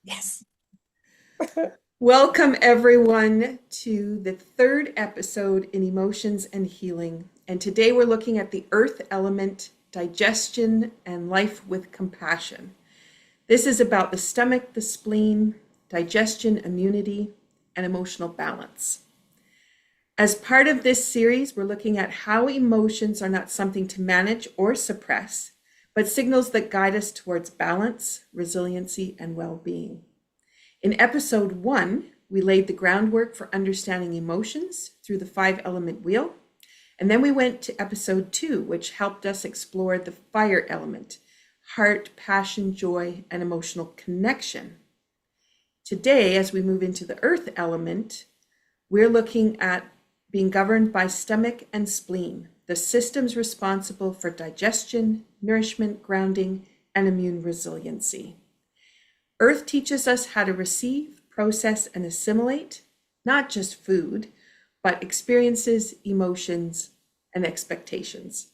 Yes. Welcome, everyone, to the third episode in Emotions and Healing. And today we're looking at the earth element, digestion, and life with compassion. This is about the stomach, the spleen, digestion, immunity, and emotional balance. As part of this series, we're looking at how emotions are not something to manage or suppress, but signals that guide us towards balance, resiliency, and well-being. In episode 1, we laid the groundwork for understanding emotions through the 5-element wheel. And then we went to episode 2, which helped us explore the fire element, heart, passion, joy, and emotional connection. Today, as we move into the earth element, we're looking at being governed by stomach and spleen, the systems responsible for digestion, nourishment, grounding, and immune resiliency. Earth teaches us how to receive, process, and assimilate, not just food, but experiences, emotions, and expectations.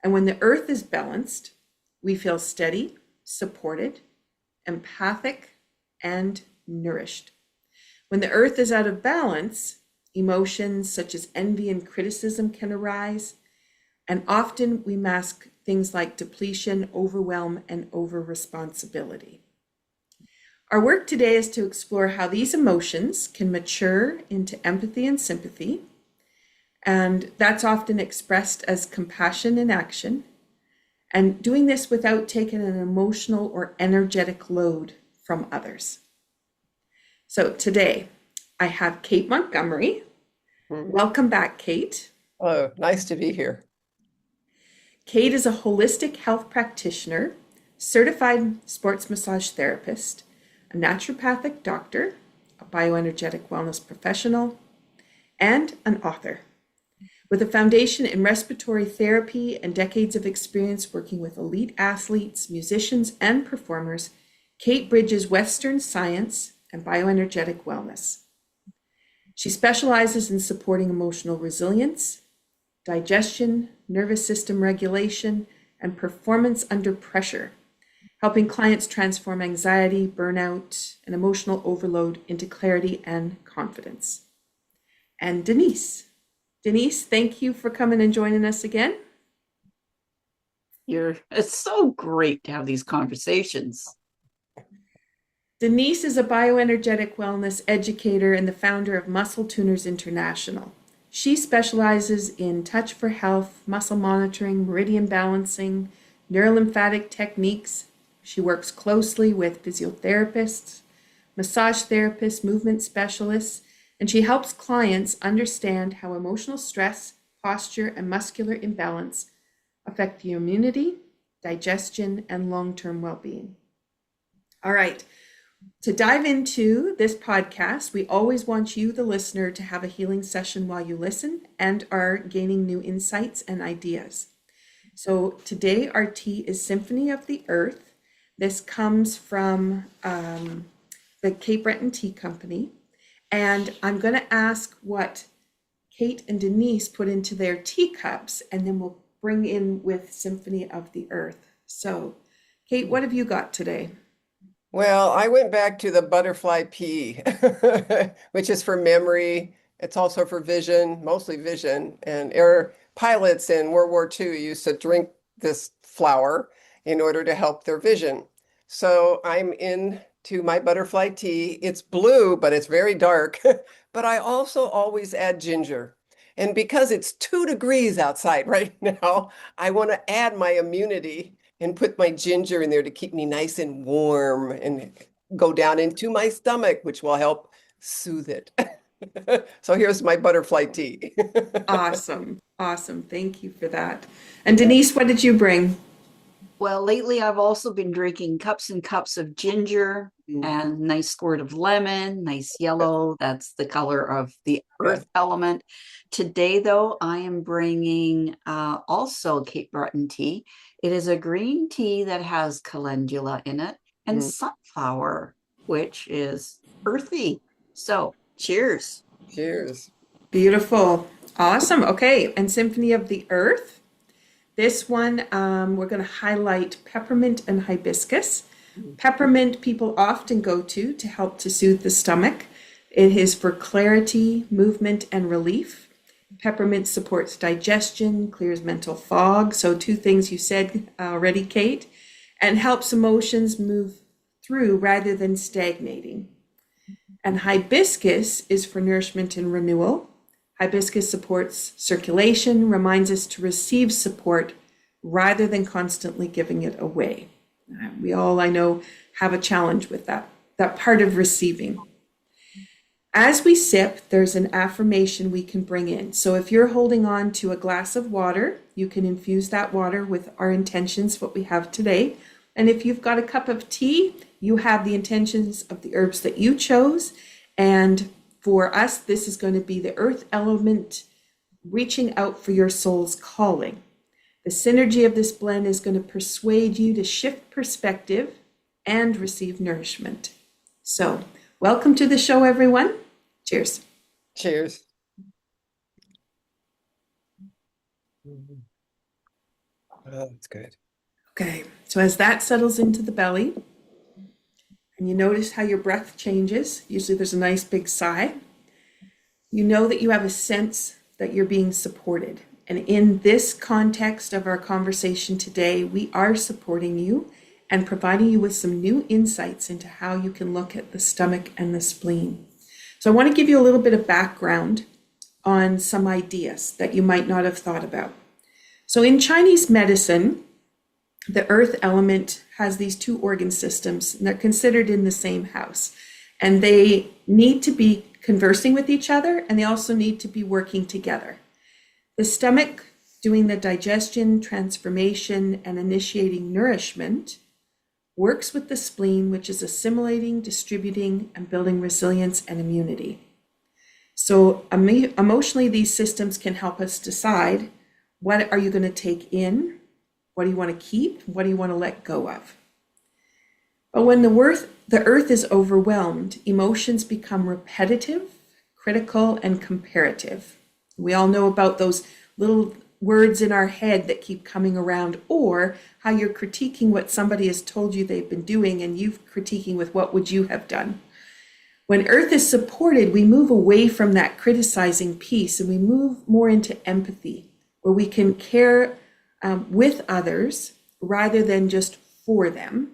And when the earth is balanced, we feel steady, supported, empathic, and nourished. When the earth is out of balance, emotions such as envy and criticism can arise, and often we mask things like depletion, overwhelm, and over-responsibility. Our work today is to explore how these emotions can mature into empathy and sympathy, and that's often expressed as compassion in action, and doing this without taking an emotional or energetic load from others. So today, I have Kate Montgomery. Welcome back, Kate. Oh, nice to be here. Kate is a holistic health practitioner, certified sports massage therapist, a naturopathic doctor, a bioenergetic wellness professional, and an author. With a foundation in respiratory therapy and decades of experience working with elite athletes, musicians, and performers, Kate bridges Western science and bioenergetic wellness. She specializes in supporting emotional resilience, digestion, nervous system regulation, and performance under pressure, helping clients transform anxiety, burnout, and emotional overload into clarity and confidence. And Denise. Denise, thank you for coming and joining us again. It's so great to have these conversations. Denise is a bioenergetic wellness educator and the founder of Muscle Tuners International. She specializes in touch for health, muscle monitoring, meridian balancing, neurolymphatic techniques. She works closely with physiotherapists, massage therapists, movement specialists, and she helps clients understand how emotional stress, posture, and muscular imbalance affect the immunity, digestion, and long-term well-being. All right. To dive into this podcast, we always want you, the listener, to have a healing session while you listen and are gaining new insights and ideas. So today our tea is Symphony of the Earth. This comes from the Cape Breton Tea Company. And I'm going to ask what Kate and Denise put into their teacups, and then we'll bring in with Symphony of the Earth. So, Kate, what have you got today? Well, I went back to the butterfly pea, which is for memory. It's also for vision, mostly vision. And air pilots in World War II used to drink this flower in order to help their vision. So I'm into my butterfly tea. It's blue, but it's very dark. But I also always add ginger. And because it's 2 degrees outside right now, I want to add my immunity and put my ginger in there to keep me nice and warm and go down into my stomach, which will help soothe it. So here's my butterfly tea. Awesome. Awesome. Thank you for that. And Denise, what did you bring? Well, lately I've also been drinking cups and cups of ginger and nice squirt of lemon, nice yellow. That's the color of the earth element. Today, though, I am bringing also Cape Breton tea. It is a green tea that has calendula in it and sunflower, which is earthy. So, cheers. Cheers. Beautiful. Awesome. Okay. And Symphony of the Earth. This one, we're going to highlight peppermint and hibiscus. Peppermint people often go to help to soothe the stomach. It is for clarity, movement, and relief. Peppermint supports digestion, clears mental fog. So two things you said already, Kate, and helps emotions move through rather than stagnating. And hibiscus is for nourishment and renewal. Hibiscus supports circulation, reminds us to receive support rather than constantly giving it away. We all, I know, have a challenge with that part of receiving. As we sip, there's an affirmation we can bring in. So if you're holding on to a glass of water, you can infuse that water with our intentions, what we have today. And if you've got a cup of tea, you have the intentions of the herbs that you chose. And for us, this is going to be the earth element reaching out for your soul's calling. The synergy of this blend is going to persuade you to shift perspective and receive nourishment. So, welcome to the show, everyone. Cheers. Cheers. Oh, that's good. Okay, so as that settles into the belly, and you notice how your breath changes, usually there's a nice big sigh, you know that you have a sense that you're being supported. And in this context of our conversation today, we are supporting you and providing you with some new insights into how you can look at the stomach and the spleen. So I want to give you a little bit of background on some ideas that you might not have thought about. So in Chinese medicine, the earth element has these two organ systems, and they're considered in the same house. And they need to be conversing with each other, and they also need to be working together. The stomach doing the digestion, transformation, and initiating nourishment works with the spleen, which is assimilating, distributing, and building resilience and immunity. So emotionally, these systems can help us decide, what are you going to take in? What do you want to keep? What do you want to let go of? But when the earth is overwhelmed, emotions become repetitive, critical, and comparative. We all know about those little words in our head that keep coming around, or how you're critiquing what somebody has told you they've been doing and you're critiquing with what would you have done. When earth is supported, we move away from that criticizing piece and we move more into empathy, where we can care with others rather than just for them,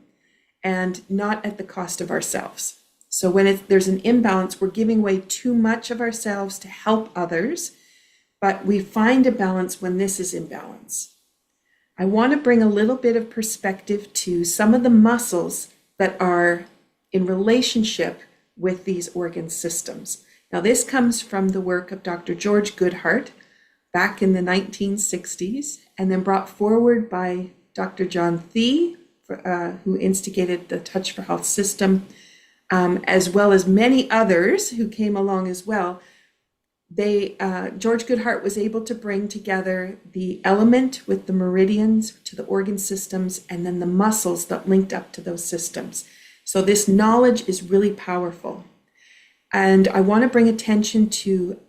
and not at the cost of ourselves. So when there's an imbalance, we're giving away too much of ourselves to help others, but we find a balance when this is in balance. I want to bring a little bit of perspective to some of the muscles that are in relationship with these organ systems. Now, this comes from the work of Dr. George Goodhart back in the 1960s, and then brought forward by Dr. John Thie, who instigated the Touch for Health system, as well as many others who came along as well. George Goodhart was able to bring together the element with the meridians to the organ systems, and then the muscles that linked up to those systems. So this knowledge is really powerful. And I want to bring attention to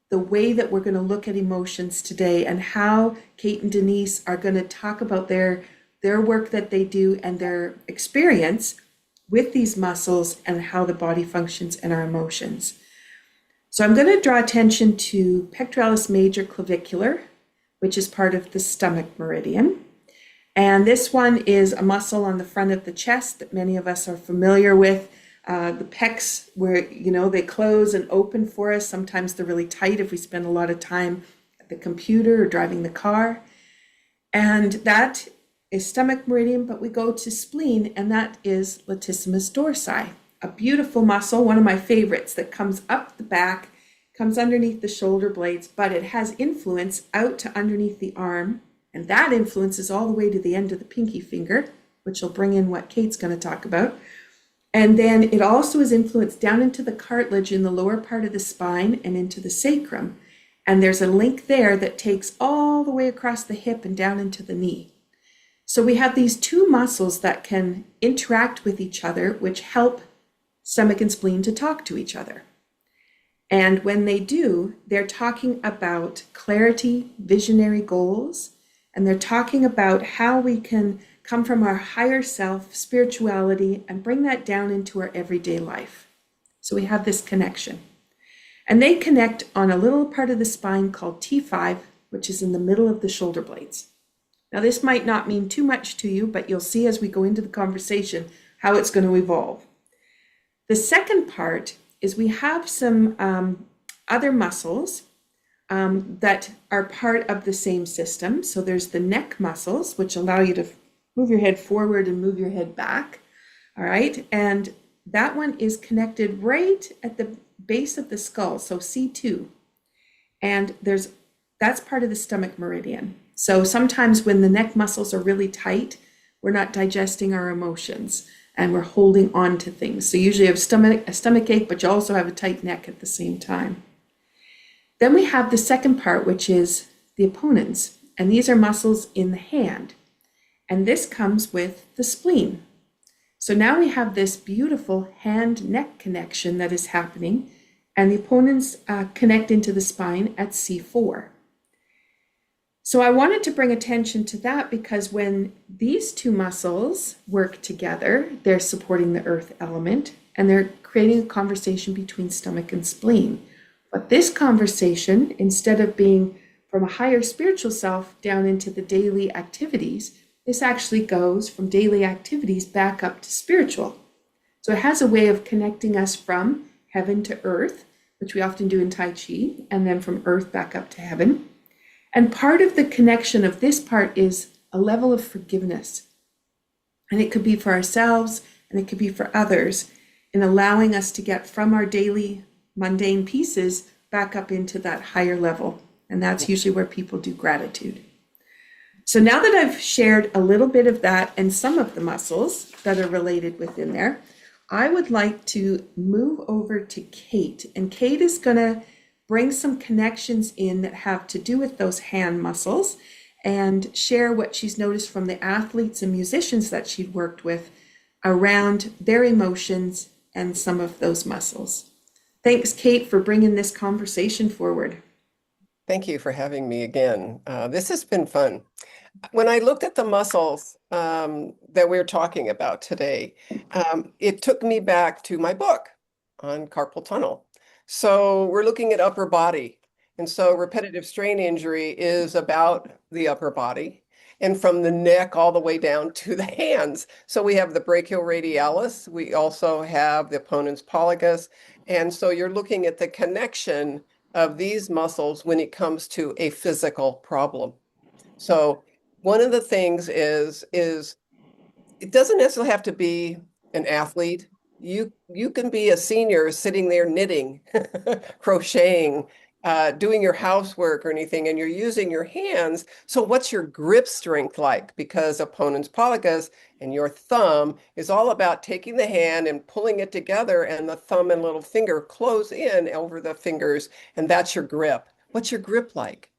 the way that we're going to look at emotions today, and how Kate and Denise are going to talk about their work that they do and their experience with these muscles and how the body functions and our emotions. So I'm going to draw attention to pectoralis major clavicular, which is part of the stomach meridian. And this one is a muscle on the front of the chest that many of us are familiar with. The pecs, where, they close and open for us. Sometimes they're really tight if we spend a lot of time at the computer or driving the car. And that is stomach meridian, but we go to spleen, and that is latissimus dorsi, a beautiful muscle, one of my favorites, that comes up the back, comes underneath the shoulder blades, but it has influence out to underneath the arm, and that influences all the way to the end of the pinky finger, which will bring in what Kate's going to talk about. And then it also is influenced down into the cartilage in the lower part of the spine and into the sacrum. And there's a link there that takes all the way across the hip and down into the knee. So we have these two muscles that can interact with each other, which help stomach and spleen to talk to each other. And when they do, they're talking about clarity, visionary goals, and they're talking about how we can come from our higher self, spirituality, and bring that down into our everyday life. So we have this connection. And they connect on a little part of the spine called T5, which is in the middle of the shoulder blades. Now, this might not mean too much to you, but you'll see as we go into the conversation how it's going to evolve. The second part is we have some other muscles that are part of the same system. So there's the neck muscles, which allow you to move your head forward and move your head back. All right. And that one is connected right at the base of the skull. So C2. And that's part of the stomach meridian. So sometimes when the neck muscles are really tight, we're not digesting our emotions and we're holding on to things. So usually you have a stomach ache, but you also have a tight neck at the same time. Then we have the second part, which is the opponents. And these are muscles in the hand. And this comes with the spleen. So now we have this beautiful hand-neck connection that is happening. And the opponents connect into the spine at C4. So I wanted to bring attention to that because when these two muscles work together, they're supporting the earth element and they're creating a conversation between stomach and spleen. But this conversation, instead of being from a higher spiritual self down into the daily activities, this actually goes from daily activities back up to spiritual. So it has a way of connecting us from heaven to earth, which we often do in Tai Chi, and then from earth back up to heaven. And part of the connection of this part is a level of forgiveness. And it could be for ourselves and it could be for others in allowing us to get from our daily mundane pieces back up into that higher level. And that's usually where people do gratitude. So now that I've shared a little bit of that and some of the muscles that are related within there, I would like to move over to Kate. And Kate is going to bring some connections in that have to do with those hand muscles and share what she's noticed from the athletes and musicians that she'd worked with around their emotions and some of those muscles. Thanks, Kate, for bringing this conversation forward. Thank you for having me again. This has been fun. When I looked at the muscles that we're talking about today, it took me back to my book on carpal tunnel. So we're looking at upper body. And so repetitive strain injury is about the upper body and from the neck all the way down to the hands. So we have the brachioradialis. We also have the opponent's pollicis. And so you're looking at the connection of these muscles when it comes to a physical problem. So one of the things is it doesn't necessarily have to be an athlete. You can be a senior sitting there knitting, crocheting, doing your housework or anything, and you're using your hands. So what's your grip strength like? Because opponent's pollicis and your thumb is all about taking the hand and pulling it together, and the thumb and little finger close in over the fingers, and that's your grip. What's your grip like?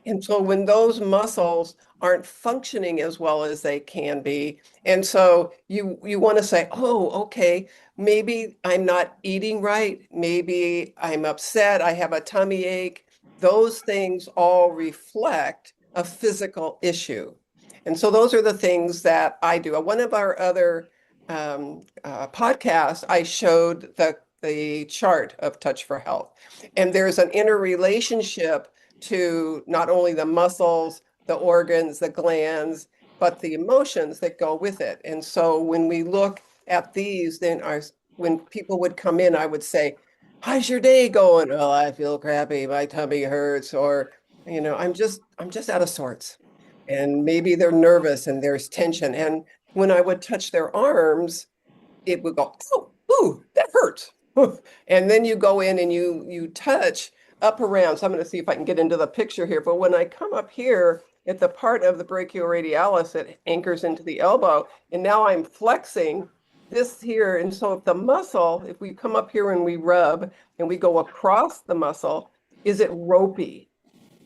And so when those muscles aren't functioning as well as they can be, and so you want to say, oh, okay, maybe I'm not eating right, maybe I'm upset, I have a tummy ache. Those things all reflect a physical issue. And so those are the things that I do. One of our other podcasts, I showed the chart of Touch for Health. And there's an interrelationship to not only the muscles, the organs, the glands, but the emotions that go with it. And so when we look at these, then when people would come in, I would say, how's your day going? Oh, I feel crappy, my tummy hurts, or, I'm just out of sorts. And maybe they're nervous and there's tension. And when I would touch their arms, it would go, oh, ooh, that hurts. And then you go in and you touch up around. So I'm going to see if I can get into the picture here. But when I come up here at the part of the brachioradialis that anchors into the elbow, and now I'm flexing this here. And so if we come up here and we rub and we go across the muscle, is it ropey?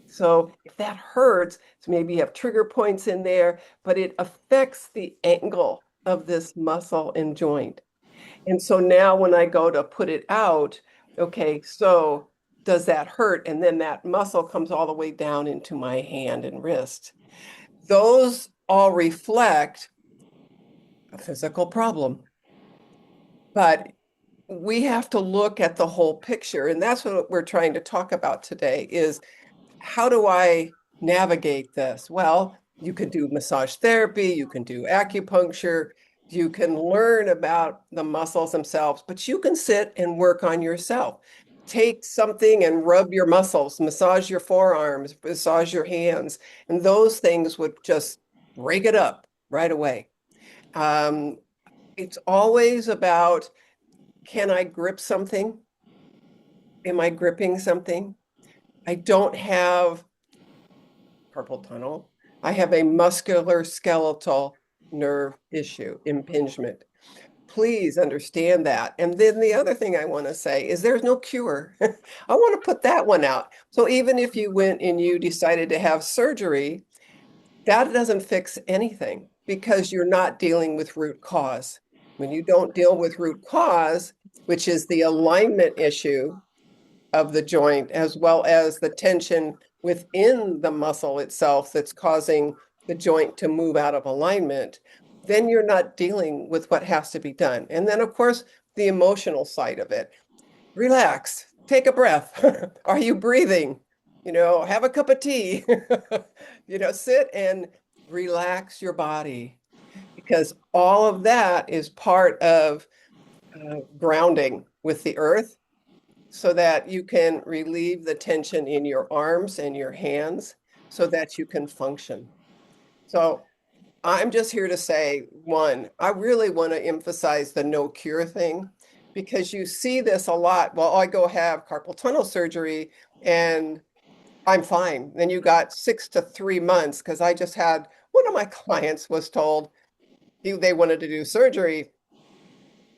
So if that hurts, so maybe you have trigger points in there, but it affects the angle of this muscle and joint. And so now when I go to put it out, okay, so does that hurt? And then that muscle comes all the way down into my hand and wrist. Those all reflect a physical problem. But we have to look at the whole picture, and that's what we're trying to talk about today is how do I navigate this? Well, you can do massage therapy, you can do acupuncture, you can learn about the muscles themselves, but you can sit and work on yourself. Take something and rub your muscles, massage your forearms, massage your hands, and those things would just break it up right away. It's always about, can I grip something? Am I gripping something? I don't have carpal tunnel. I have a muscular skeletal nerve issue, impingement. Please understand that. And then the other thing I want to say is there's no cure. I want to put that one out. So even if you went and you decided to have surgery, that doesn't fix anything because you're not dealing with root cause. When you don't deal with root cause, which is the alignment issue of the joint, as well as the tension within the muscle itself that's causing the joint to move out of alignment, then you're not dealing with what has to be done. And then, of course, the emotional side of it. Relax, take a breath. Are you breathing? Have a cup of tea. Sit and relax your body because all of that is part of grounding with the earth so that you can relieve the tension in your arms and your hands so that you can function. So I'm just here to say, one, I really want to emphasize the no cure thing because you see this a lot. Well, I go have carpal tunnel surgery and I'm fine. Then you got 6 to 3 months because I just had one of my clients was told they wanted to do surgery.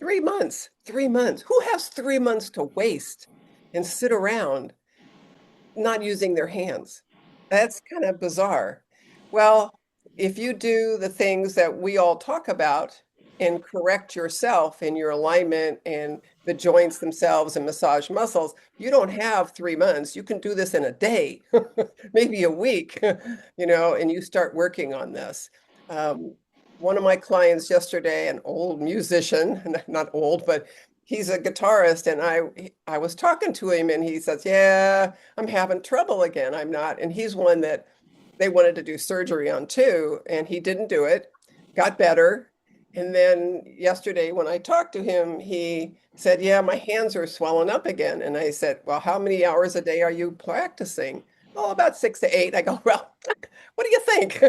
3 months, 3 months. Who has 3 months to waste and sit around not using their hands? That's kind of bizarre. Well, if you do the things that we all talk about and correct yourself in your alignment and the joints themselves and massage muscles, you don't have 3 months. You can do this in a day, maybe a week, and you start working on this. One of my clients yesterday, an old musician, not old, but he's a guitarist, and I was talking to him and he says, yeah, I'm having trouble again. I'm not. And he's one that they wanted to do surgery on too, and he didn't do it, got better. And then yesterday when I talked to him, he said, yeah, my hands are swelling up again. And I said, well, how many hours a day are you practicing? Oh, about 6 to 8. I go, well, what do you think?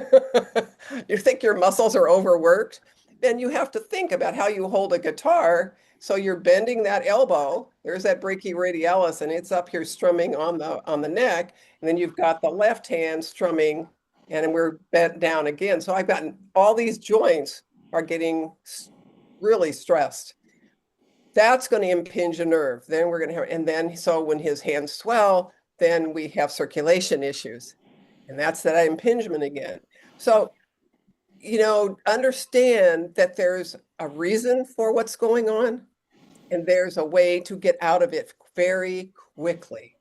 You think your muscles are overworked? Then you have to think about how you hold a guitar. So you're bending that elbow. There's that brachioradialis, and it's up here strumming on the neck. And then you've got the left hand strumming, and we're bent down again. So I've gotten all these joints are getting really stressed. That's going to impinge a nerve. Then we're going to have, and then so when his hands swell, then we have circulation issues. And that's that impingement again. So, understand that there's a reason for what's going on, and there's a way to get out of it very quickly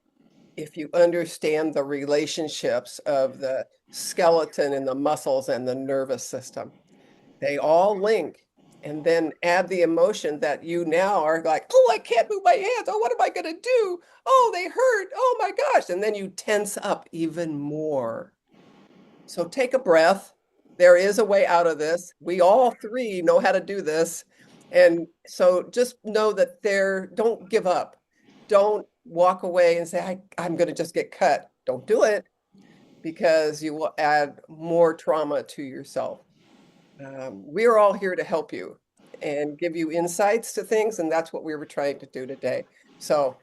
if you understand the relationships of the skeleton and the muscles and the nervous system. They all link. And then add the emotion that you now are like, oh, I can't move my hands. Oh, what am I going to do? Oh, they hurt. Oh my gosh. And then you tense up even more. So take a breath. There is a way out of this. We all three know how to do this. And so just know that don't give up. Don't walk away and say, I'm going to just get cut. Don't do it because you will add more trauma to yourself. We are all here to help you and give you insights to things, and that's what we were trying to do today. So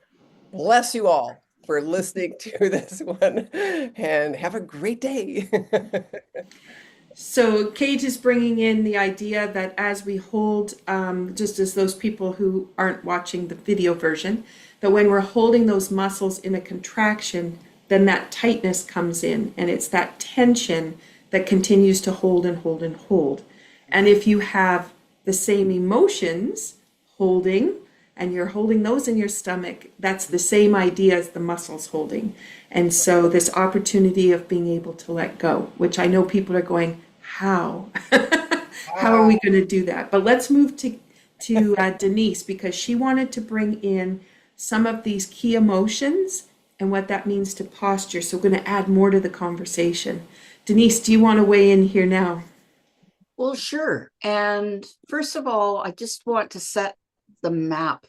bless you all for listening to this one, and have a great day. So Kate is bringing in the idea that as we hold, just as those people who aren't watching the video version, that when we're holding those muscles in a contraction, then that tightness comes in, and it's that tension that continues to hold and hold and hold. And if you have the same emotions holding, and you're holding those in your stomach, that's the same idea as the muscles holding. And so this opportunity of being able to let go, which I know people are going, how? How are we going to do that? But let's move to Denise, because she wanted to bring in some of these key emotions and what that means to posture. So we're going to add more to the conversation. Denise, do you want to weigh in here now? Well, sure. And first of all, I just want to set the map.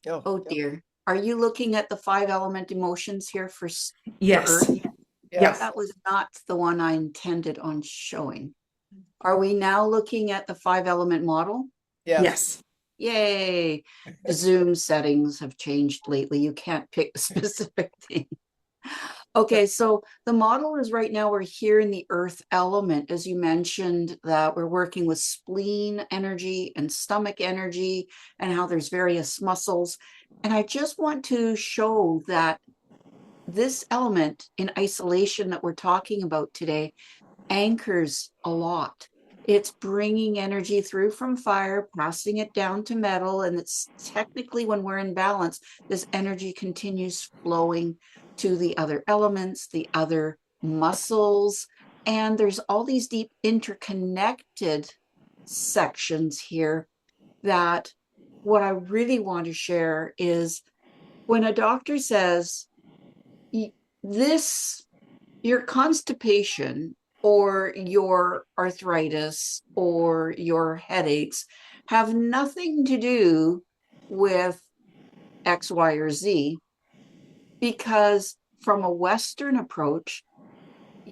Oh, Oh dear. Are you looking at the 5 element emotions here for Yes. Earth? yes, That was not the one I intended on showing. Are we now looking at the 5 element model? yes. Yes. Yay. The Zoom settings have changed lately. You can't pick a specific thing. Okay, so the model is right now we're here in the earth element, as you mentioned, that we're working with spleen energy and stomach energy and how there's various muscles. And I just want to show that this element in isolation that we're talking about today anchors a lot. It's bringing energy through from fire, passing it down to metal. And it's technically, when we're in balance, this energy continues flowing to the other elements, the other muscles. And there's all these deep interconnected sections here that what I really want to share is when a doctor says, this, your constipation or your arthritis or your headaches have nothing to do with X, Y, or Z, because from a Western approach,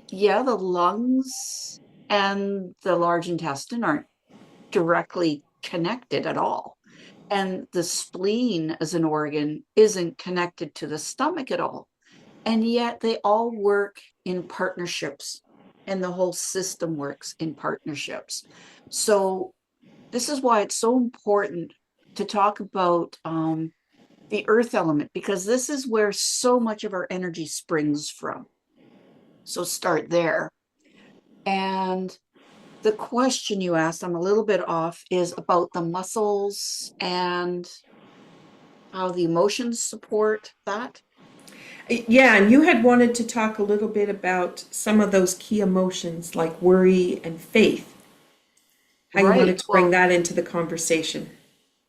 yeah, the lungs and the large intestine aren't directly connected at all. And the spleen as an organ isn't connected to the stomach at all. And yet they all work in partnerships, and the whole system works in partnerships. So this is why it's so important to talk about the earth element, because this is where so much of our energy springs from. So start there. And the question you asked, I'm a little bit off, is about the muscles and how the emotions support that. Yeah, and you had wanted to talk a little bit about some of those key emotions like worry and faith, how you wanted Right. to bring Well, that into the conversation.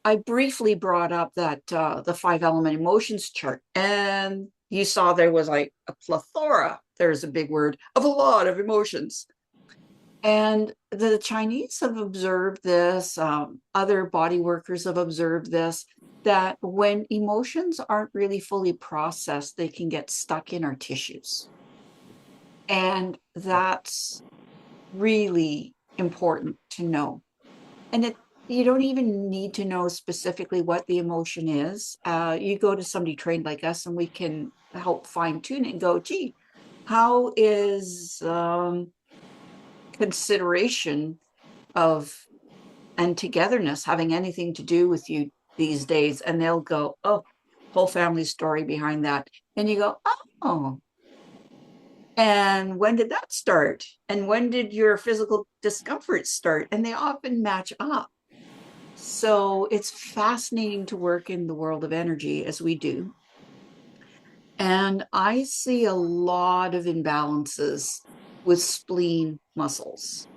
I briefly brought up that the 5 element emotions chart, and you saw there was like a plethora, there's a big word, of a lot of emotions. And the Chinese have observed this, other body workers have observed this, that when emotions aren't really fully processed, they can get stuck in our tissues. And that's really important to know. And you don't even need to know specifically what the emotion is. You go to somebody trained like us, and we can help fine tune it and go, gee, how is consideration of and togetherness having anything to do with you these days? And they'll go, oh, whole family story behind that. And you go, oh, and when did that start? And when did your physical discomfort start? And they often match up. So it's fascinating to work in the world of energy as we do. And I see a lot of imbalances with spleen muscles.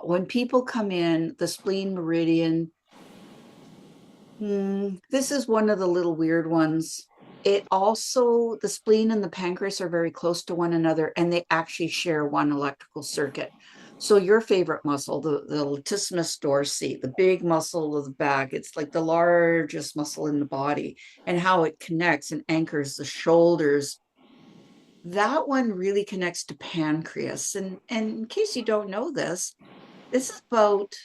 When people come in, the spleen meridian, this is one of the little weird ones. It also, the spleen and the pancreas are very close to one another, and they actually share one electrical circuit. So your favorite muscle, the latissimus dorsi, the big muscle of the back, it's like the largest muscle in the body, and how it connects and anchors the shoulders. That one really connects to pancreas. And in case you don't know this, this is about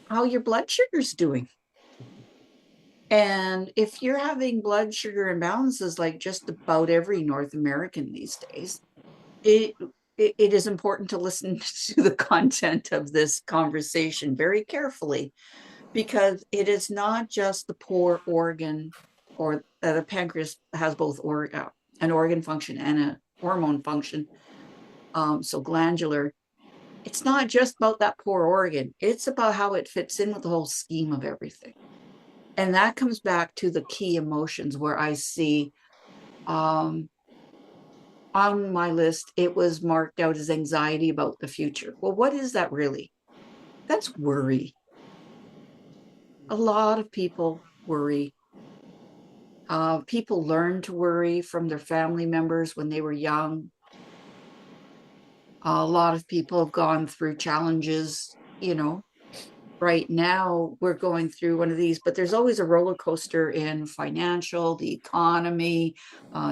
how your blood sugar's doing. And if you're having blood sugar imbalances, like just about every North American these days, it it is important to listen to the content of this conversation very carefully, because it is not just the poor organ, or the pancreas has both an organ function and a hormone function. So glandular, it's not just about that poor organ. It's about how it fits in with the whole scheme of everything. And that comes back to the key emotions, where I see on my list, it was marked out as anxiety about the future. Well, what is that really? That's worry. A lot of people worry. People learn to worry from their family members when they were young. A lot of people have gone through challenges, right now we're going through one of these, but there's always a roller coaster in financial, the economy,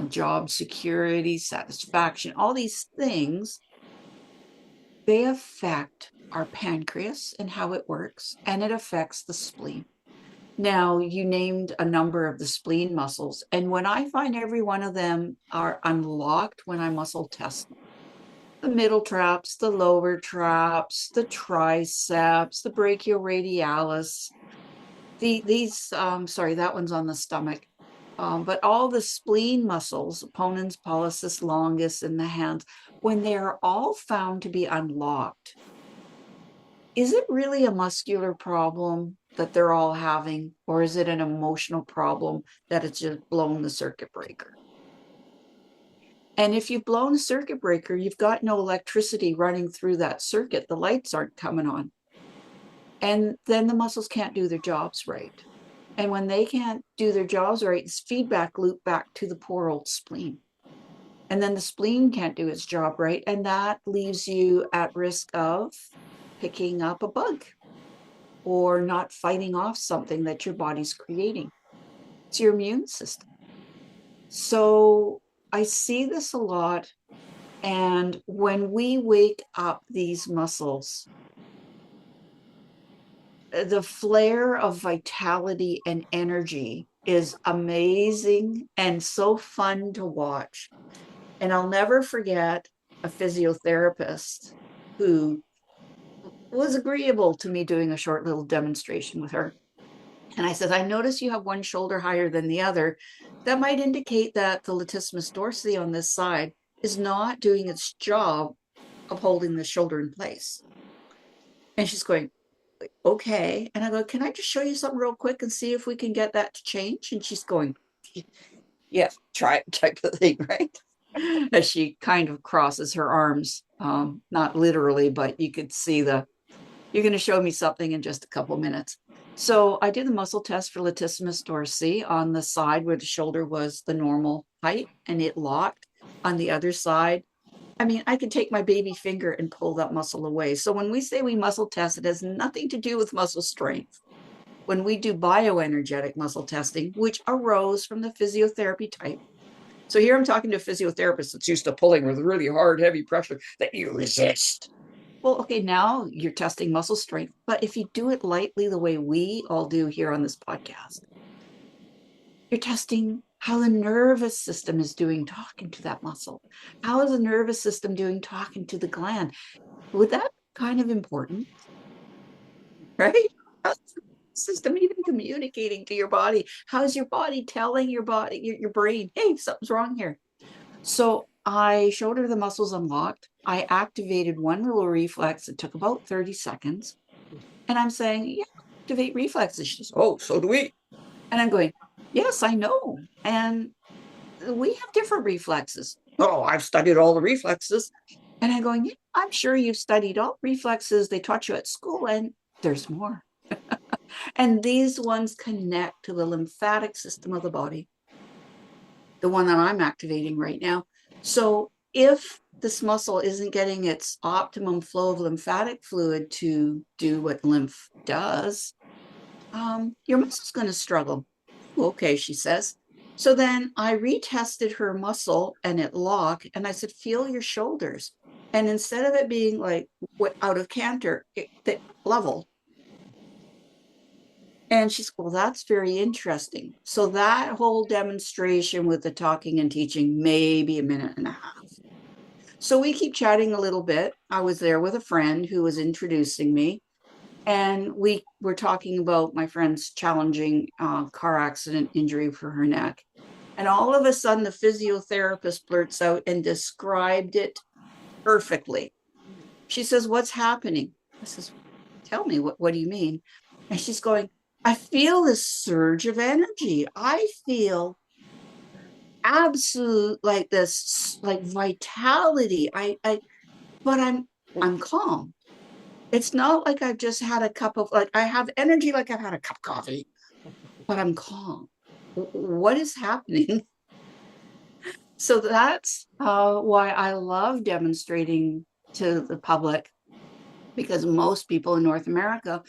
job security, satisfaction, all these things. They affect our pancreas and how it works, and it affects the spleen. Now, you named a number of the spleen muscles, and when I find every one of them are unlocked when I muscle test them, the middle traps, the lower traps, the triceps, the brachioradialis, that one's on the stomach. But all the spleen muscles, ponens, pollicis longus, in the hands, when they are all found to be unlocked, is it really a muscular problem that they're all having, or is it an emotional problem that it's just blown the circuit breaker? And if you've blown a circuit breaker, you've got no electricity running through that circuit. The lights aren't coming on. And then the muscles can't do their jobs right. And when they can't do their jobs right, it's feedback loop back to the poor old spleen. And then the spleen can't do its job right. And that leaves you at risk of picking up a bug or not fighting off something that your body's creating. It's your immune system. So I see this a lot. And when we wake up these muscles, the flare of vitality and energy is amazing and so fun to watch. And I'll never forget a physiotherapist who was agreeable to me doing a short little demonstration with her. And I said, I notice you have one shoulder higher than the other. That might indicate that the latissimus dorsi on this side is not doing its job of holding the shoulder in place. And she's going, okay. And I go, can I just show you something real quick and see if we can get that to change? And she's going, yeah, try it, type of thing, right? As she kind of crosses her arms, not literally, but you could see you're going to show me something in just a couple minutes. So I did the muscle test for latissimus dorsi on the side where the shoulder was the normal height, and it locked. On the other side, I mean, I could take my baby finger and pull that muscle away. So when we say we muscle test, it has nothing to do with muscle strength. When we do bioenergetic muscle testing, which arose from the physiotherapy type. So here I'm talking to a physiotherapist that's used to pulling with really hard, heavy pressure that you resist. Well, okay, now you're testing muscle strength, but if you do it lightly the way we all do here on this podcast, you're testing how the nervous system is doing talking to that muscle. How is the nervous system doing talking to the gland? Would that be kind of important? Right? How's the system even communicating to your body? How's your body telling your body, your brain, hey, something's wrong here? So I showed her the muscles unlocked. I activated one little reflex. It took about 30 seconds. And I'm saying, yeah, activate reflexes. She says, oh, so do we. And I'm going, yes, I know. And we have different reflexes. Oh, I've studied all the reflexes. And I'm going, yeah, I'm sure you've studied all reflexes they taught you at school, and there's more. And these ones connect to the lymphatic system of the body, the one that I'm activating right now. So if this muscle isn't getting its optimum flow of lymphatic fluid to do what lymph does, your muscle's going to struggle. Okay, she says. So then I retested her muscle and it locked, and I said, feel your shoulders. And instead of it being like out of canter, it leveled. And she's, well, that's very interesting. So that whole demonstration with the talking and teaching, maybe a minute and a half. So we keep chatting a little bit. I was there with a friend who was introducing me. And we were talking about my friend's challenging car accident injury for her neck. And all of a sudden, the physiotherapist blurts out and described it perfectly. She says, what's happening? I says, tell me, what do you mean? And she's going, I feel this surge of energy. I feel absolute like this, like vitality. But I'm calm. It's not like I've just had a cup of, like, I have energy like I've had a cup of coffee, but I'm calm. What is happening? So that's why I love demonstrating to the public, because most people in North America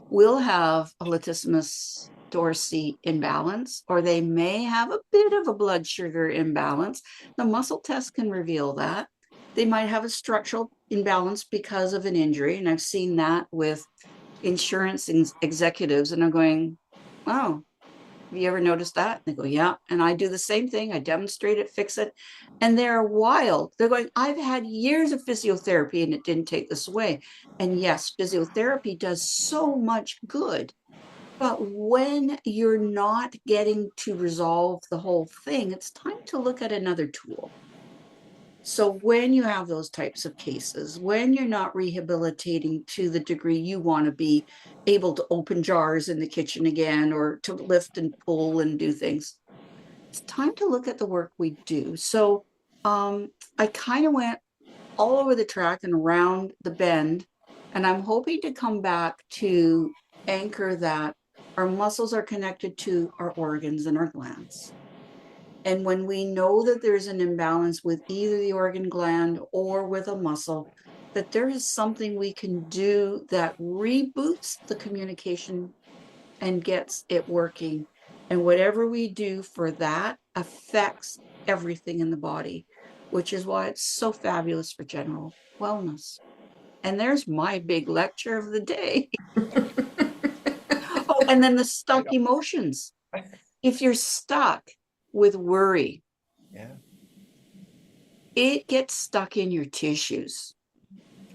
will have a latissimus dorsi imbalance, or they may have a bit of a blood sugar imbalance. The muscle test can reveal that. They might have a structural imbalance because of an injury. And I've seen that with insurance executives, and I'm going, oh, have you ever noticed that? And they go, yeah. And I do the same thing. I demonstrate it, fix it. And they're wild. They're going, I've had years of physiotherapy and it didn't take this away. And yes, physiotherapy does so much good. But when you're not getting to resolve the whole thing, it's time to look at another tool. So when you have those types of cases, when you're not rehabilitating to the degree you want to be able to open jars in the kitchen again, or to lift and pull and do things, it's time to look at the work we do. So I kind of went all over the track and around the bend, and I'm hoping to come back to anchor that our muscles are connected to our organs and our glands. And when we know that there's an imbalance with either the organ gland or with a muscle, that there is something we can do that reboots the communication and gets it working. And whatever we do for that affects everything in the body, which is why it's so fabulous for general wellness. And there's my big lecture of the day. Oh, and then the stuck emotions. If you're stuck with worry, Yeah. it gets stuck in your tissues.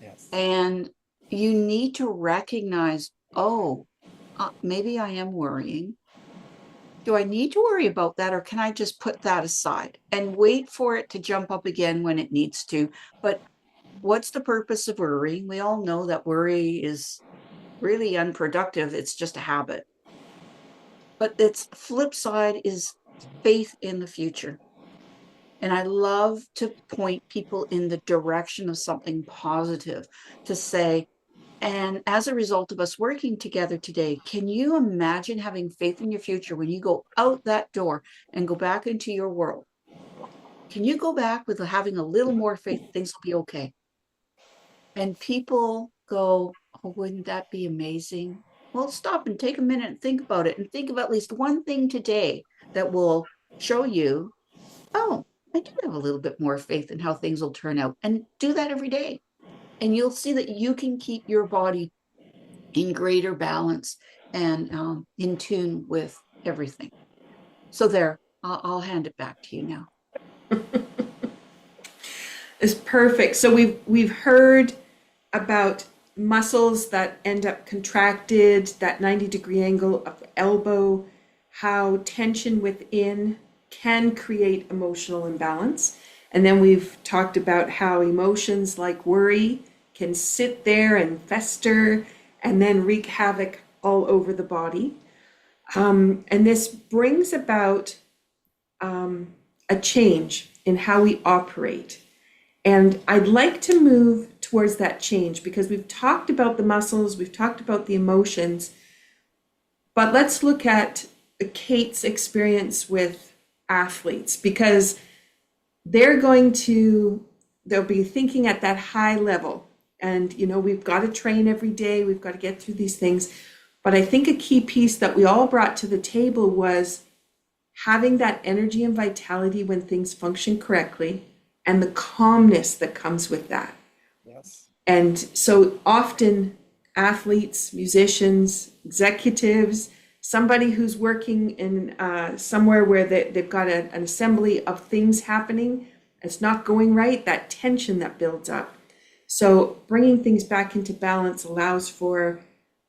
Yes. And you need to recognize, oh, maybe I am worrying. Do I need to worry about that, or can I just put that aside and wait for it to jump up again when it needs to? But what's the purpose of worrying? We all know that worry is really unproductive. It's just a habit. But its flip side is faith in the future. And I love to point people in the direction of something positive, to say, and as a result of us working together today, can you imagine having faith in your future when you go out that door and go back into your world? Can you go back with having a little more faith things will be okay? And people go, oh, wouldn't that be amazing? Well, stop and take a minute and think about it, and think of at least one thing today that will show you, oh, I do have a little bit more faith in how things will turn out. And do that every day. And you'll see that you can keep your body in greater balance and in tune with everything. So there, I'll hand it back to you now. Is perfect. So we've heard about muscles that end up contracted, that 90-degree angle of the elbow, how tension within can create emotional imbalance. And then we've talked about how emotions like worry can sit there and fester and then wreak havoc all over the body. And this brings about a change in how we operate. And I'd like to move towards that change, because we've talked about the muscles, we've talked about the emotions, but let's look at Kate's experience with athletes, because they'll be thinking at that high level. And, we've got to train every day, we've got to get through these things. But I think a key piece that we all brought to the table was having that energy and vitality when things function correctly, and the calmness that comes with that. Yes. And so often athletes, musicians, executives, somebody who's working in somewhere where they've got an assembly of things happening, it's not going right, that tension that builds up. So bringing things back into balance allows for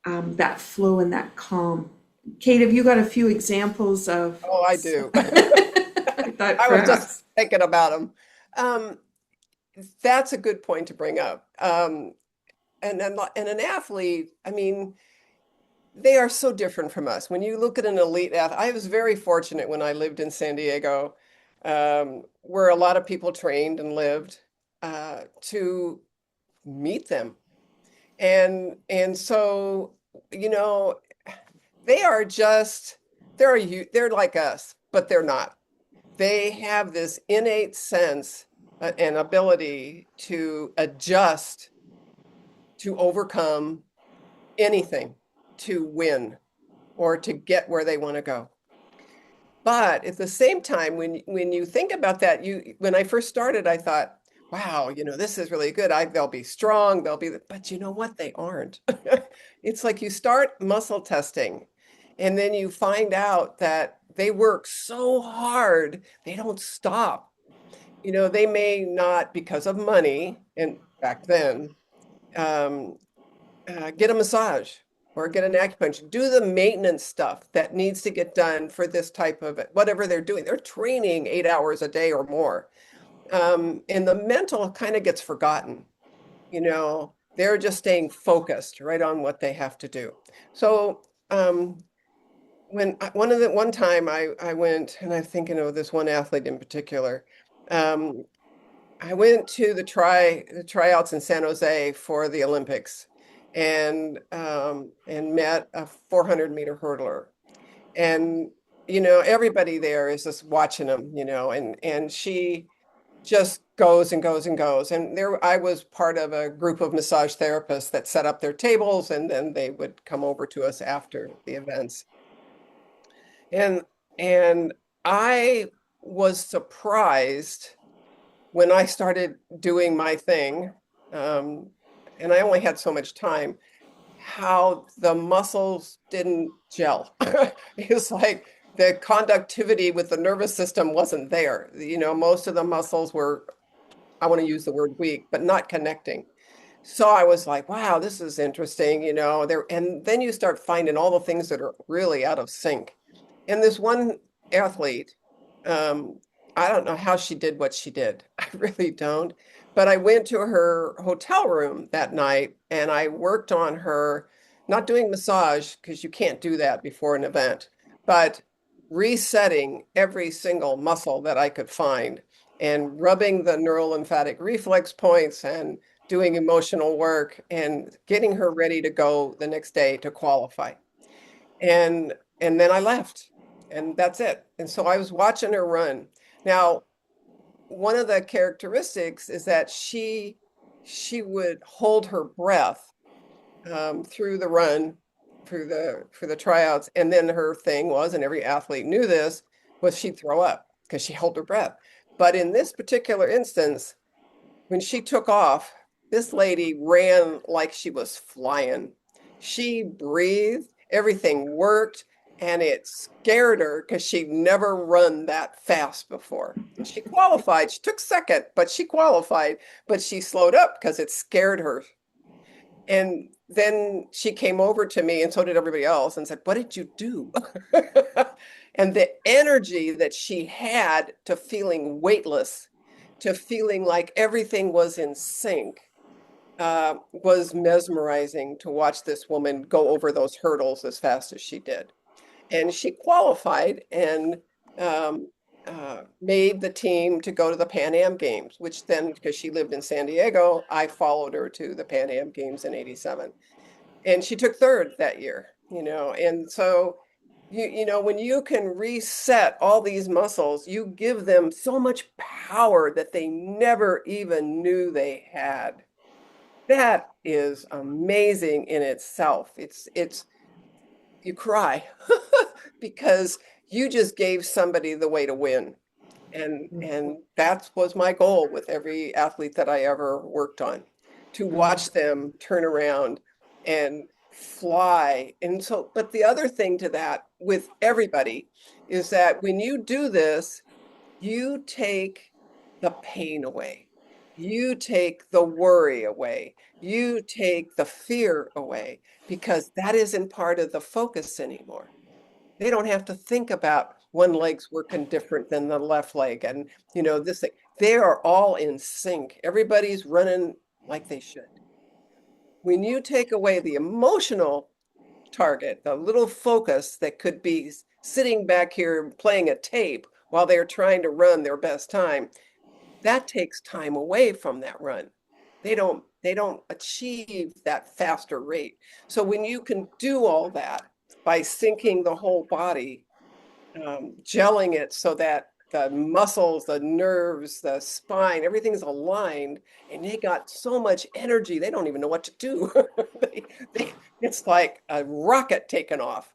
that flow and that calm. Kate, have you got a few examples of? Oh, I do. I thought I was perhaps. just thinking about them. That's a good point to bring up. And an athlete, I mean, they are so different from us. When you look at an elite athlete, I was very fortunate when I lived in San Diego, where a lot of people trained and lived, to meet them. And so, you know, they are just they're like us, but they're not. They have this innate sense and ability to adjust, to overcome anything, to win or to get where they want to go. But at the same time, when you think about that, when I first started, I thought, wow, this is really good. They'll be strong, but you know what? They aren't. It's like you start muscle testing, and then you find out that they work so hard, they don't stop. They may not, because of money, and back then, um, get a massage or get an acupuncture, do the maintenance stuff that needs to get done for this type of whatever they're doing. They're training 8 hours a day or more. And the mental kind of gets forgotten. They're just staying focused right on what they have to do. So one time I went, and I'm thinking of this one athlete in particular. Um, I went to the tryouts in San Jose for the Olympics, and met a 400-meter hurdler, and everybody there is just watching them, and she just goes and goes and goes. And there I was part of a group of massage therapists that set up their tables, and then they would come over to us after the events. And and I was surprised when I started doing my thing, and I only had so much time, how the muscles didn't gel. It's like the conductivity with the nervous system wasn't there. Most of the muscles were, I want to use the word weak, but not connecting. So I was like, wow, this is interesting, and then you start finding all the things that are really out of sync. And this one athlete, um, I don't know how she did what she did. I really don't. But I went to her hotel room that night and I worked on her, not doing massage because you can't do that before an event, but resetting every single muscle that I could find and rubbing the neural lymphatic reflex points and doing emotional work and getting her ready to go the next day to qualify. And then I left, and that's it. And so I was watching her run. Now, one of the characteristics is that she would hold her breath through the run, for the tryouts, and then her thing was, and every athlete knew this, was she'd throw up because she held her breath. But in this particular instance, when she took off, this lady ran like she was flying. She breathed, everything worked, and it scared her because she'd never run that fast before. And she qualified. She took second, but she qualified, but she slowed up because it scared her. And then she came over to me, and so did everybody else, and said, "What did you do?" And the energy that she had to feeling weightless, to feeling like everything was in sync, was mesmerizing to watch this woman go over those hurdles as fast as she did. And she qualified and made the team to go to the Pan Am Games, which then, because she lived in San Diego, I followed her to the Pan Am Games in '87. And she took third that year, and so when you can reset all these muscles, you give them so much power that they never even knew they had. That is amazing in itself. It's you cry because you just gave somebody the way to win. And that was my goal with every athlete that I ever worked on, to watch them turn around and fly. And so, but the other thing to that with everybody is that when you do this, you take the pain away. You take the worry away. You take the fear away because that isn't part of the focus anymore. They don't have to think about one leg's working different than the left leg and this thing. They are all in sync. Everybody's running like they should. When you take away the emotional target, the little focus that could be sitting back here playing a tape while they're trying to run their best time, that takes time away from that run. They don't They don't achieve that faster rate. So when you can do all that by syncing the whole body, gelling it so that the muscles, the nerves, the spine, everything's aligned, and they got so much energy, they don't even know what to do. It's like a rocket taken off.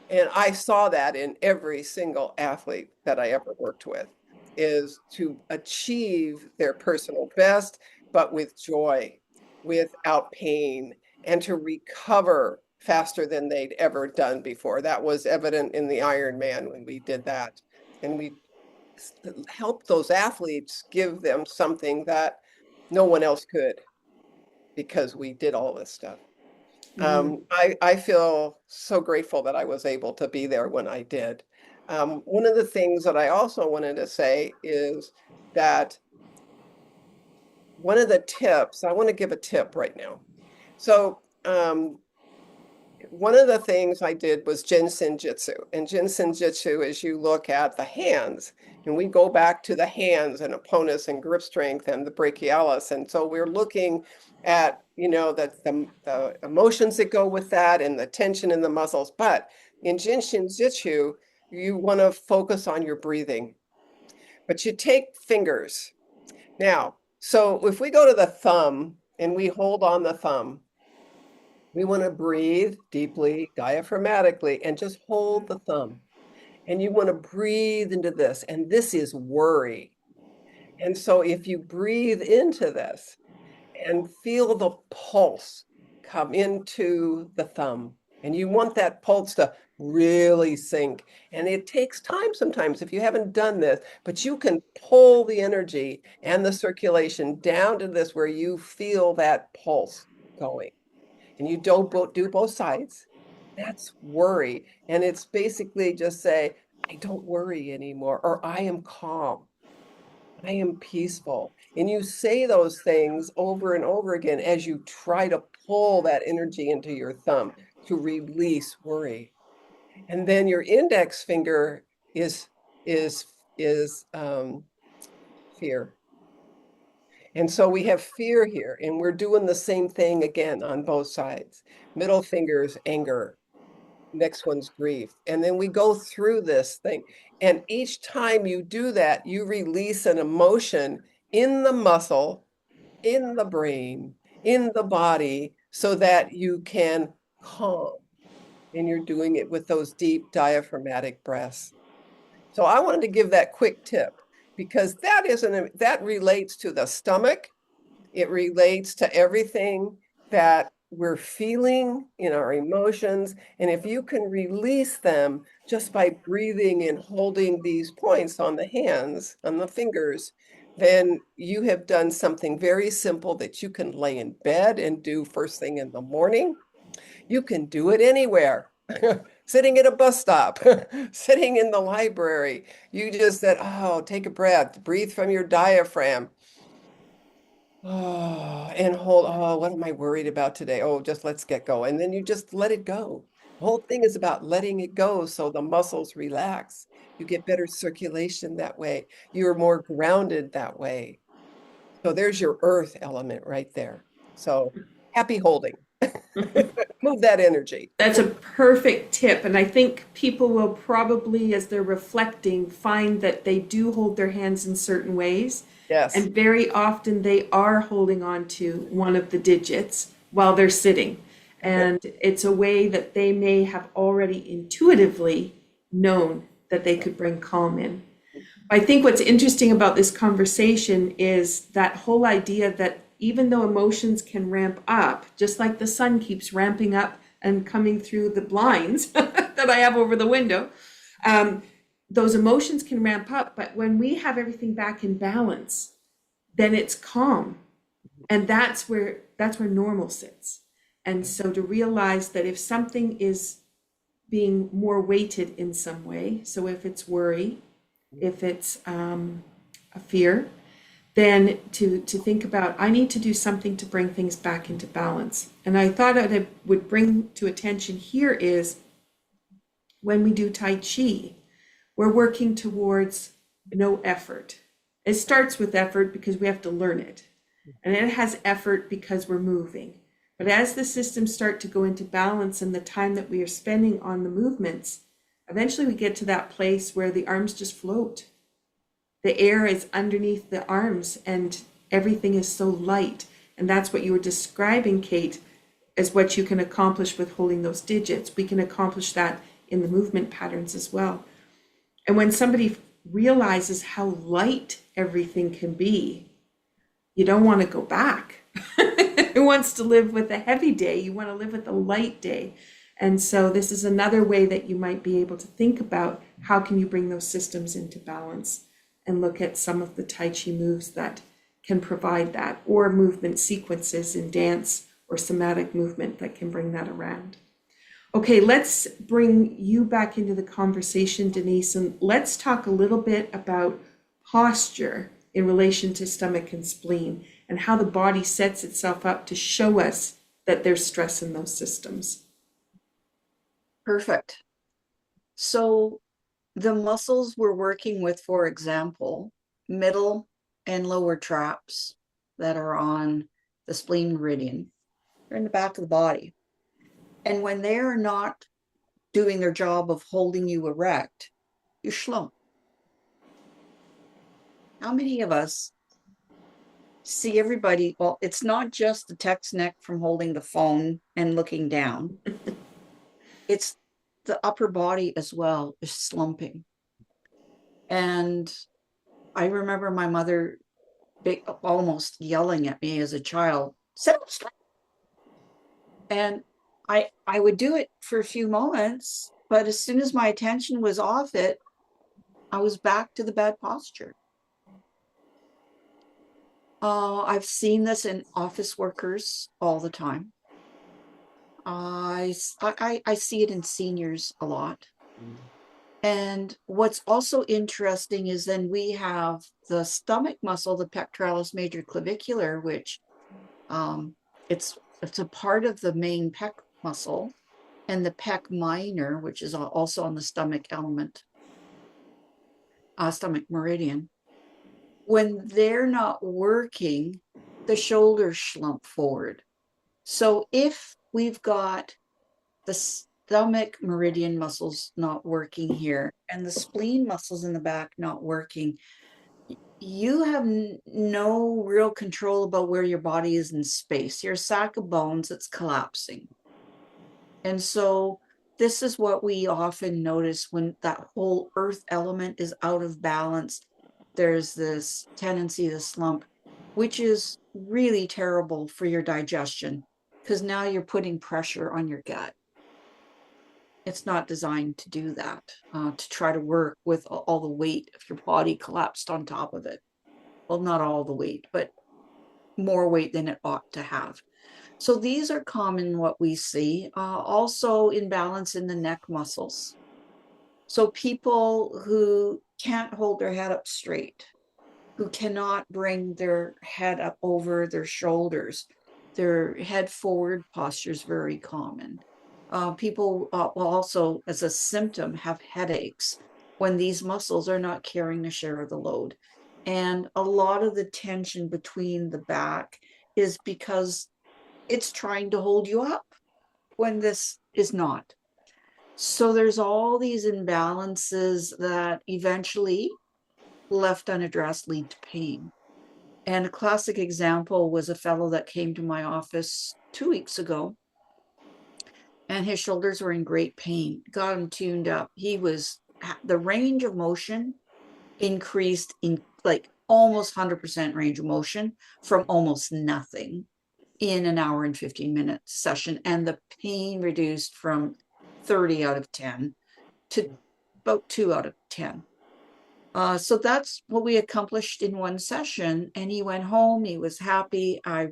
And I saw that in every single athlete that I ever worked with, is to achieve their personal best, but with joy, without pain, and to recover faster than they'd ever done before. That was evident in the Ironman when we did that. And we helped those athletes, give them something that no one else could, because we did all this stuff. I feel so grateful that I was able to be there when I did. One of the things that I also wanted to say is that one of the tips, I want to give a tip right now. So one of the things I did was Jinsen Jitsu. And Jinsen Jitsu is you look at the hands, and we go back to the hands and opponents and grip strength and the brachialis. And so we're looking at, the emotions that go with that and the tension in the muscles. But in Jinsen Jitsu, you want to focus on your breathing. But you take fingers. Now, so if we go to the thumb and we hold on the thumb, we want to breathe deeply, diaphragmatically, and just hold the thumb. And you want to breathe into this. And this is worry. And so if you breathe into this and feel the pulse come into the thumb, and you want that pulse to really sink. And it takes time sometimes if you haven't done this, but you can pull the energy and the circulation down to this where you feel that pulse going. And you don't do both sides. That's worry. And it's basically just say, I don't worry anymore, or I am calm. I am peaceful. And you say those things over and over again as you try to pull that energy into your thumb to release worry. And then your index finger is fear. And so we have fear here, and we're doing the same thing again on both sides. Middle finger's anger, next one's grief. And then we go through this thing. And each time you do that, you release an emotion in the muscle, in the brain, in the body, so that you can calm. And you're doing it with those deep diaphragmatic breaths. So I wanted to give that quick tip, because that relates to the stomach. It relates to everything that we're feeling in our emotions. And if you can release them just by breathing and holding these points on the hands, on the fingers, then you have done something very simple that you can lay in bed and do first thing in the morning. You can do it anywhere. Sitting at a bus stop, sitting in the library. You just said, oh, take a breath, breathe from your diaphragm. Oh, and hold, oh, what am I worried about today? Oh, just let's get going. And then you just let it go. The whole thing is about letting it go so the muscles relax. You get better circulation that way. You're more grounded that way. So there's your earth element right there. So happy holding. Move that energy. That's a perfect tip. And I think people will probably, as they're reflecting, find that they do hold their hands in certain ways. Yes. And very often they are holding on to one of the digits while they're sitting. And it's a way that they may have already intuitively known that they could bring calm in. I think what's interesting about this conversation is that whole idea that even though emotions can ramp up, just like the sun keeps ramping up and coming through the blinds that I have over the window, those emotions can ramp up. But when we have everything back in balance, then it's calm. And that's where normal sits. And so to realize that if something is being more weighted in some way, so if it's worry, if it's a fear, then to think about, I need to do something to bring things back into balance. And I thought that I would bring to attention here is when we do Tai Chi, we're working towards no effort. It starts with effort because we have to learn it. and it has effort because we're moving. But as the systems start to go into balance and the time that we are spending on the movements, eventually we get to that place where the arms just float. The air is underneath the arms and everything is so light. And that's what you were describing, Kate, as what you can accomplish with holding those digits. We can accomplish that in the movement patterns as well. And when somebody realizes how light everything can be, you don't want to go back. Who wants to live with a heavy day? You want to live with a light day. And so this is another way that you might be able to think about how can you bring those systems into balance and look at some of the Tai Chi moves that can provide that, or movement sequences in dance or somatic movement that can bring that around. Okay, let's bring you back into the conversation, Denise, and let's talk a little bit about posture in relation to stomach and spleen and how the body sets itself up to show us that there's stress in those systems. Perfect. So the muscles we're working with, for example, middle and lower traps that are on the spleen meridian, they're in the back of the body. And when they're not doing their job of holding you erect, you slump. How many of us see everybody? Well, it's not just the text neck from holding the phone and looking down. It's the upper body as well is slumping. And I remember my mother almost yelling at me as a child, sit up straight. And I would do it for a few moments, but as soon as my attention was off it, I was back to the bad posture. I've seen this in office workers all the time. I see it in seniors a lot. And what's also interesting is then we have the stomach muscle, the pectoralis major clavicular, which it's a part of the main pec muscle, and the pec minor, which is also on the stomach element, stomach meridian. When they're not working, the shoulders slump forward. So if we've got the stomach meridian muscles not working here and the spleen muscles in the back not working, you have no real control about where your body is in space. You're a sack of bones that's collapsing. And so this is what we often notice when that whole earth element is out of balance. There's this tendency to slump, which is really terrible for your digestion because now you're putting pressure on your gut. It's not designed to do that, to try to work with all the weight of your body collapsed on top of it. Well, not all the weight, but more weight than it ought to have. So these are common what we see. Also imbalance in the neck muscles. So people who can't hold their head up straight, who cannot bring their head up over their shoulders, their head forward posture is very common. People will also, as a symptom, have headaches when these muscles are not carrying a share of the load. And a lot of the tension between the back is because it's trying to hold you up when this is not. So there's all these imbalances that eventually, left unaddressed, lead to pain. And a classic example was a fellow that came to my office 2 weeks ago, and his shoulders were in great pain. Got him tuned up. The range of motion increased in like almost 100% range of motion from almost nothing in an hour and 15-minute session, and the pain reduced from 30 out of 10 to about 2 out of 10. So that's what we accomplished in one session, and he went home. He was happy. I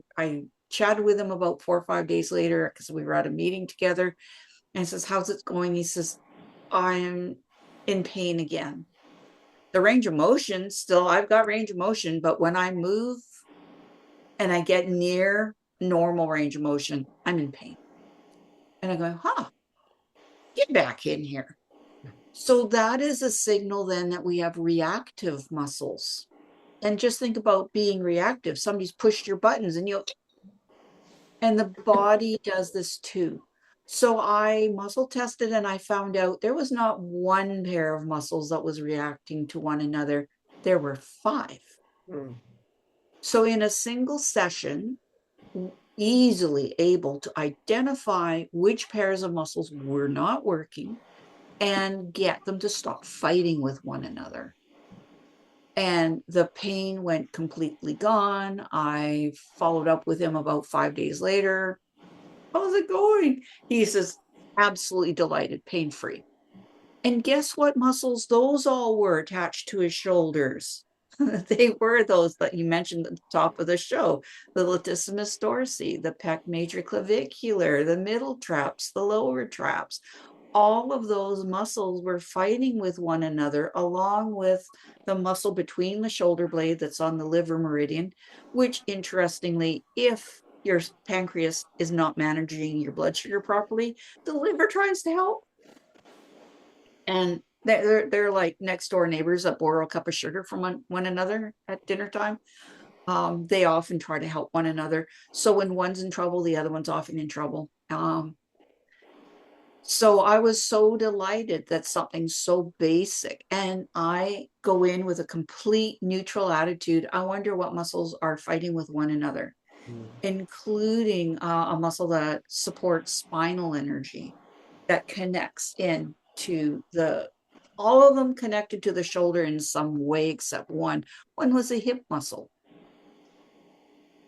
chatted with him about 4 or 5 days later because we were at a meeting together, and says, how's it going? He says, I'm in pain again. The range of motion, still, I've got range of motion, but when I move and I get near normal range of motion, I'm in pain. And I go, get back in here. So that is a signal then that we have reactive muscles And just think about being reactive. Somebody's pushed your buttons and the body does this too. So I muscle tested and I found out there was not one pair of muscles that was reacting to one another. There were 5. Hmm. So in a single session, easily able to identify which pairs of muscles were not working and get them to stop fighting with one another. And the pain went completely gone. I followed up with him about 5 days later. How's it going? He says, absolutely delighted, pain-free. And guess what muscles those all were attached to his shoulders? They were those that you mentioned at the top of the show, the latissimus dorsi, the pec major clavicular, the middle traps, the lower traps. All of those muscles were fighting with one another, along with the muscle between the shoulder blade that's on the liver meridian, which interestingly, if your pancreas is not managing your blood sugar properly, the liver tries to help. And they're like next door neighbors that borrow a cup of sugar from one another at dinner time. They often try to help one another. So when one's in trouble, the other one's often in trouble. So I was so delighted that something so basic, and I go in with a complete neutral attitude. I wonder what muscles are fighting with one another, including a muscle that supports spinal energy, that connects in to all of them connected to the shoulder in some way except one. One was a hip muscle.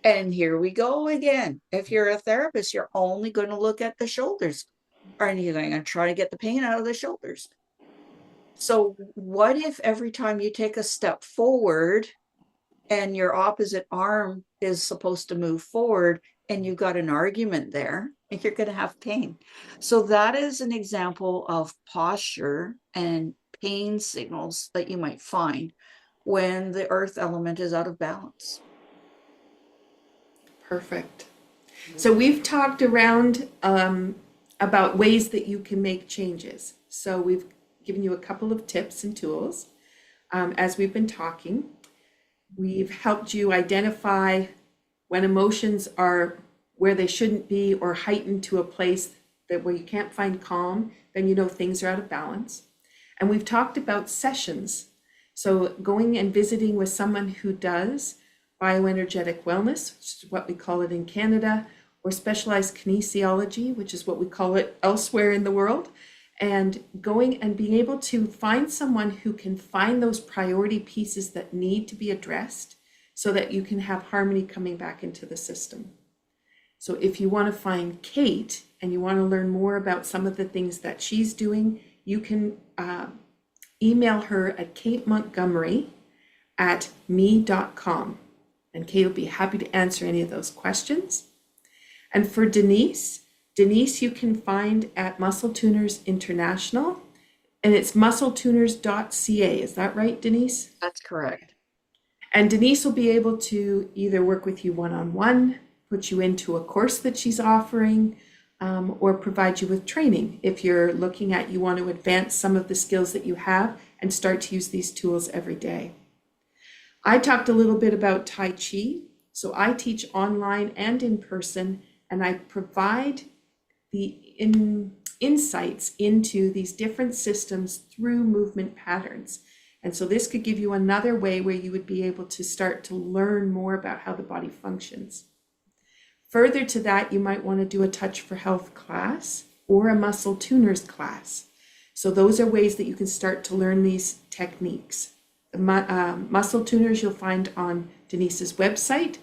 And here we go again. If you're a therapist, you're only going to look at the shoulders. Or you're going to try to get the pain out of the shoulders. So what if every time you take a step forward and your opposite arm is supposed to move forward and you've got an argument there, and you're going to have pain? So that is an example of posture and pain signals that you might find when the earth element is out of balance. Perfect. So we've talked around about ways that you can make changes. So we've given you a couple of tips and tools as we've been talking. We've helped you identify when emotions are where they shouldn't be or heightened to a place that where you can't find calm, then you know things are out of balance. And we've talked about sessions. So going and visiting with someone who does bioenergetic wellness, which is what we call it in Canada, or specialized kinesiology, which is what we call it elsewhere in the world, and going and being able to find someone who can find those priority pieces that need to be addressed so that you can have harmony coming back into the system. So if you want to find Kate and you want to learn more about some of the things that she's doing, you can email her at katemontgomery@me.com, and Kate will be happy to answer any of those questions. And for Denise, you can find at Muscle Tuners International, and it's muscletuners.ca. Is that right, Denise? That's correct. And Denise will be able to either work with you one-on-one, put you into a course that she's offering, or provide you with training if you're looking at you want to advance some of the skills that you have and start to use these tools every day. I talked a little bit about Tai Chi. So I teach online and in person, and I provide the insights into these different systems through movement patterns. And so this could give you another way where you would be able to start to learn more about how the body functions. Further to that, you might want to do a Touch for Health class or a Muscle Tuners class. So those are ways that you can start to learn these techniques. Muscle Tuners you'll find on Denise's website.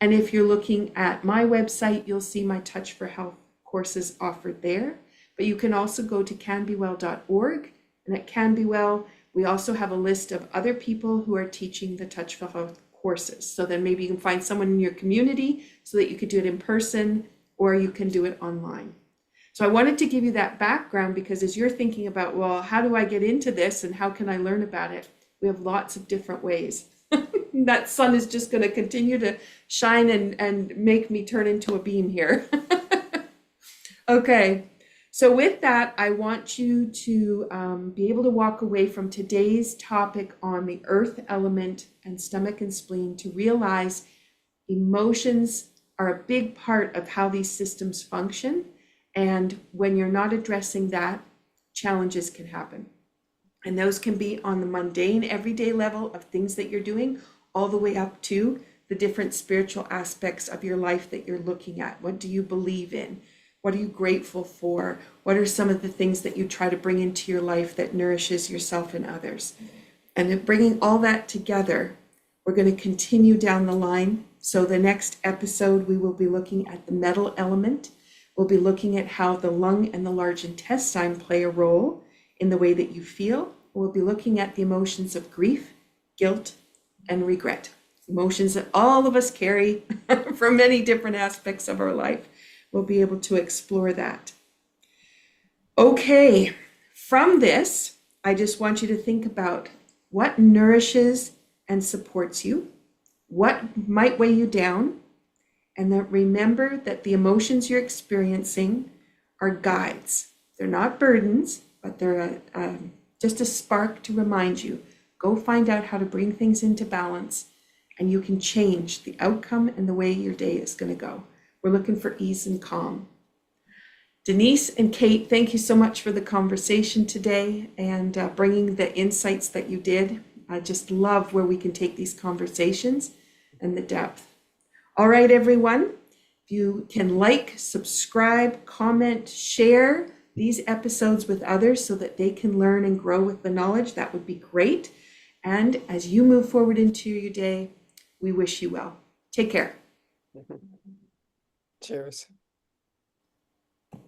And if you're looking at my website, you'll see my Touch for Health courses offered there. But you can also go to cambywell.org. And at Cambywell, we also have a list of other people who are teaching the Touch for Health courses. So then maybe you can find someone in your community so that you could do it in person or you can do it online. So I wanted to give you that background because as you're thinking about, well, how do I get into this and how can I learn about it? We have lots of different ways. That sun is just going to continue to shine and make me turn into a beam here. Okay, So with that, I want you to be able to walk away from today's topic on the earth element and stomach and spleen to realize emotions are a big part of how these systems function. And when you're not addressing that, challenges can happen. And those can be on the mundane, everyday level of things that you're doing, all the way up to the different spiritual aspects of your life that you're looking at. What do you believe in? What are you grateful for? What are some of the things that you try to bring into your life that nourishes yourself and others? And in bringing all that together, we're going to continue down the line. So the next episode, we will be looking at the metal element. We'll be looking at how the lung and the large intestine play a role in the way that you feel. We'll be looking at the emotions of grief, guilt, and regret. Emotions that all of us carry from many different aspects of our life. We'll be able to explore that. Okay, from this, I just want you to think about what nourishes and supports you, what might weigh you down, and that remember that the emotions you're experiencing are guides. They're not burdens, but they're just a spark to remind you. Go find out how to bring things into balance, and you can change the outcome and the way your day is going to go. We're looking for ease and calm. Denise and Kate, thank you so much for the conversation today and bringing the insights that you did. I just love where we can take these conversations and the depth. All right, everyone, if you can like, subscribe, comment, share these episodes with others so that they can learn and grow with the knowledge, that would be great. And as you move forward into your day, we wish you well. Take care. Cheers.